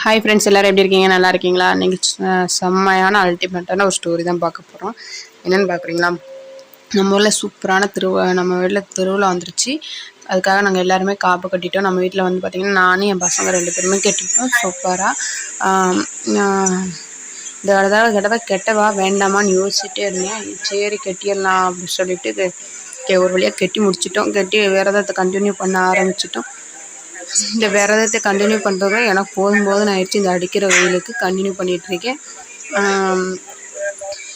Hi friends, எல்லோரும் எப்படி இருக்கீங்க? நல்லா இருக்கீங்களா? இன்றைக்கி செம்மையான அல்டிமேட்டான ஒரு ஸ்டோரி தான் பார்க்க போகிறோம். என்னென்னு பார்க்குறீங்களா? நம்ம ஊரில் சூப்பரான நம்ம வீட்டில் திருவிழா வந்துருச்சு. அதுக்காக நாங்கள் எல்லாருமே காப்பு கட்டிட்டோம். நம்ம வீட்டில் வந்து பார்த்திங்கன்னா நானும் என் பசங்க 2 பேருமே கட்டிட்டோம் சூப்பராக. இந்த தடவை கெட்டவா வேண்டாமான்னு யோசிச்சுட்டே இருந்தேன். சரி கட்டிடலாம் அப்படின்னு சொல்லிட்டு ஒரு வழியாக கட்டி முடிச்சிட்டோம். கட்டி விரதத்தை கண்டினியூ பண்ண ஆரம்பிச்சிட்டோம். இந்த விரதத்தை கண்டினியூ பண்ணுறது எனக்கு போதும் ஆயிடுச்சு. இந்த அடிக்கிற வெயிலுக்கு கண்டினியூ பண்ணிகிட்ருக்கேன்.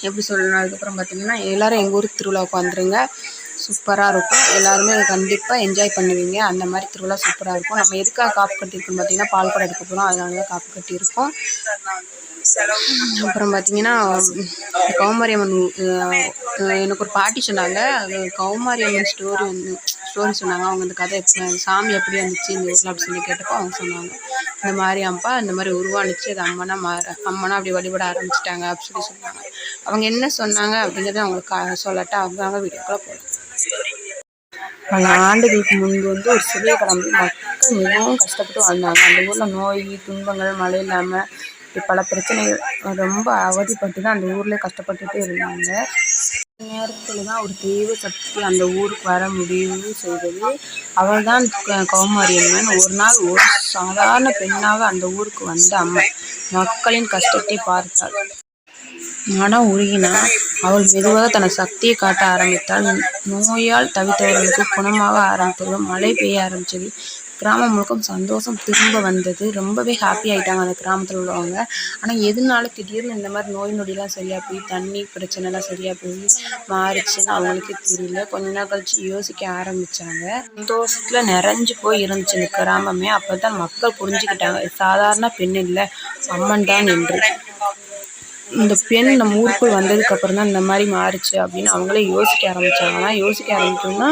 எப்படி சொல்லணும், அதுக்கப்புறம் பார்த்திங்கன்னா எல்லோரும் எங்கள் ஊருக்கு திருவிழாவுக்கு வந்துடுங்க. சூப்பராக இருக்கும். எல்லாருமே கண்டிப்பாக என்ஜாய் பண்ணுவீங்க. அந்த மாதிரி திருவிழா சூப்பராக இருக்கும். நம்ம எதுக்காக காப்பு கட்டியிருக்கோம் பார்த்திங்கன்னா, பால் குடம் எடுக்க போகிறோம். அதனால தான் காப்பு கட்டியிருக்கோம். அப்புறம் பார்த்திங்கன்னா கௌமாரியம்மன் எனக்கு ஒரு பாட்டி சொன்னாங்க. அது கௌமாரியம்மன் ஸ்டோரி சொன்னாங்க. அவங்க அந்த கதை சாமி எப்படி வந்துச்சு இந்த ஊரில் அப்படி சொல்லி கேட்டப்போ அவங்க சொன்னாங்க, இந்த மாதிரியாம்ப்பா இந்த மாதிரி உருவானுச்சு, அது அம்மனா அப்படி வழிபட ஆரம்பிச்சிட்டாங்க அப்படின்னு சொன்னாங்க. அவங்க என்ன சொன்னாங்க அப்படிங்கிறத அவங்களுக்கு சொல்லட்டா? அவங்க வீடியோக்குள்ள போகலாம். பல ஆண்டுகளுக்கு முன்பு ஒரு சிறிய கிராமம் மக்கள் மிகவும் கஷ்டப்பட்டு வாழ்ந்தாங்க. அந்த ஊரில் நோய், துன்பங்கள், மழை இல்லாமல் இப்படி பல பிரச்சனைகள் ரொம்ப அவதிப்பட்டு தான் அந்த ஊரில் கஷ்டப்பட்டுட்டே இருந்தாங்க. நேரத்தில் தான் ஒரு தெய்வ சக்தி அந்த ஊருக்கு வர முடிவு செய்தது. அவள் தான் கௌமாரியம்மன். ஒரு நாள் ஒரு சாதாரண பெண்ணாக அந்த ஊருக்கு வந்த அம்மன் மக்களின் கஷ்டத்தை பார்த்தாள். மனம் உருகினாள். அவள் மெதுவாக தன் சக்தியை காட்ட ஆரம்பித்தாள். நோயால் தவித்தவர்களுக்கு குணமாக ஆரம்பித்தது. மழை பெய்ய ஆரம்பித்தது. கிராமம் முழுக்க சந்தோஷம் திரும்ப வந்தது. ரொம்பவே ஹாப்பி ஆகிட்டாங்க அந்த கிராமத்தில் உள்ளவங்க. ஆனால் எதனால திடீர்னு இந்த மாதிரி நோய் நொடிலாம் சரியாக போய் தண்ணி பிரச்சனைலாம் சரியாக போய் மாறிச்சுன்னு அவங்களுக்கு தெரியல. கொஞ்ச நாள் கழிச்சு யோசிக்க ஆரம்பித்தாங்க. சந்தோஷத்தில் நிறைஞ்சு போய் இருந்துச்சு இந்த கிராமமே. அப்போ தான் மக்கள் புரிஞ்சுக்கிட்டாங்க, சாதாரண பெண் இல்லை, அம்மன் தான் என்று. இந்த பெண் நம்ம ஊருக்குள் வந்ததுக்கு அப்புறம் தான் இந்த மாதிரி மாறிச்சு அப்படின்னு அவங்களே யோசிக்க ஆரம்பித்தாங்க. ஆனால் யோசிக்க ஆரம்பிச்சோம்னா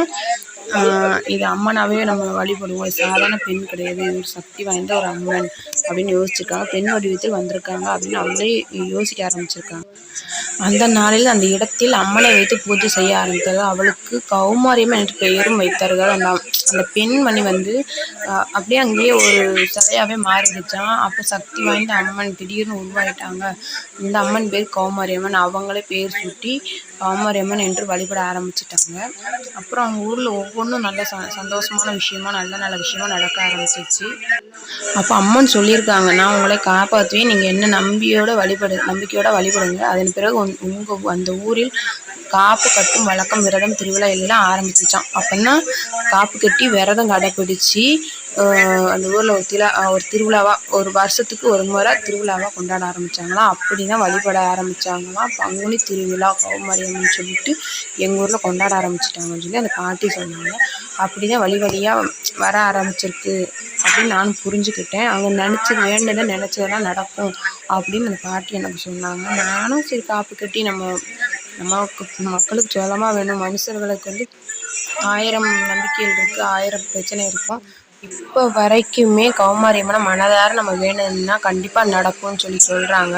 இது அம்மனாவே நம்ம வழிபடுவோம், சாதாரண பெண் கிடையாது, இது ஒரு சக்தி வாய்ந்த ஒரு அம்மன் அப்படின்னு யோசிச்சிருக்காங்க. பெண் வடிவத்தில் வந்திருக்காங்க அப்படின்னு அவங்களே யோசிக்க ஆரம்பிச்சிருக்காங்க. அந்த நாளில் அந்த இடத்தில் அம்மனை வைத்து பூஜை செய்ய ஆரம்பித்தார்கள். அவளுக்கு கௌமாரியம்மன் என்று பெயரும் வைத்தார்கள். அந்த பெண்மணி அப்படியே அங்கேயே ஒரு சிலையாகவே மாறிடுச்சான். அப்போ சக்தி வாய்ந்த அம்மன் திடீர்னு உருவாயிட்டாங்க. இந்த அம்மன் பேர் கௌமாரியம்மன். அவங்களே பேர் சூட்டி கௌமாரியம்மன் என்று வழிபட ஆரம்பிச்சிட்டாங்க. அப்புறம் அவங்க ஊரில் ஒவ்வொன்றும் நல்ல சந்தோஷமான விஷயமா நல்ல விஷயமா நடக்க ஆரம்பிச்சிச்சு. அப்போ அம்மன் சொல்லியிருக்காங்க, நான் உங்களை காப்பாற்றுவேன், நீங்கள் என்ன நம்பிக்கையோட வழிபடுங்க. அதன் பிறகு உங்கள் அந்த ஊரில் காப்பு கட்டும் வழக்கம், விரதம், திருவிழா எல்லாம் ஆரம்பிச்சிச்சான். அப்படின்னா காப்பு கட்டி விரதம் கடைப்பிடிச்சி அந்த ஊரில் ஒரு திருவிழாவாக, ஒரு வருஷத்துக்கு ஒரு முறை திருவிழாவாக கொண்டாட ஆரம்பித்தாங்களாம். அப்படி தான் வழிபட ஆரம்பித்தாங்களாம். பங்குனி திருவிழா கௌமாரியம்னு சொல்லிட்டு எங்கள் ஊரில் கொண்டாட ஆரம்பிச்சிட்டாங்கன்னு சொல்லி அந்த பாட்டி சொன்னாங்க. அப்படி தான் வழியாக வர ஆரம்பிச்சிருக்கு அப்படின்னு நானும் புரிஞ்சுக்கிட்டேன். அவங்க நினச்சதெல்லாம் நடக்கும் அப்படின்னு அந்த பாட்டி எனக்கு சொன்னாங்க. நானும் சரி காப்பு கட்டி நமக்கு மக்களுக்கு சொல்லமாக வேணும். மனுஷர்களுக்கு 1000 நம்பிக்கைகள் இருக்குது, 1000 பிரச்சனை இருக்கும். இப்போ வரைக்குமே கௌமாரியம்மனை மனதார நம்ம வேணும்னா கண்டிப்பாக நடக்கும்னு சொல்கிறாங்க.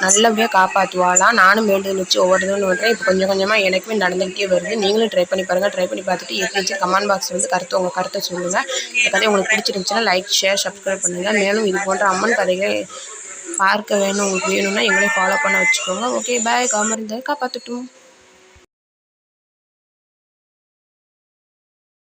நல்லபடியாக காப்பாற்றுவாளாம். நானும் வேண்டுதல் வச்சு ஒவ்வொரு இதுவும் பண்ணுறேன். இப்போ கொஞ்சம் கொஞ்சமாக எனக்குமே நடந்துக்கிட்டே வருது. நீங்களும் ட்ரை பண்ணி பாருங்கள். ட்ரை பண்ணி பார்த்துட்டு எப்படி இருந்துச்சு கமெண்ட் பாக்ஸில் உங்கள் கருத்தை சொல்லுங்கள். இந்த கதை உங்களுக்கு பிடிச்சிருந்துச்சுன்னா லைக், ஷேர், சப்ஸ்கிரைப் பண்ணுங்கள். மேலும் இது போன்ற அம்மன் கதைகளை பார்க்க உங்களுக்கு வேணும்னா எங்களையும் ஃபாலோ பண்ண வச்சுக்கோங்க. ஓகே, பாய். கௌமாரியத்தை காப்பாற்றட்டும்.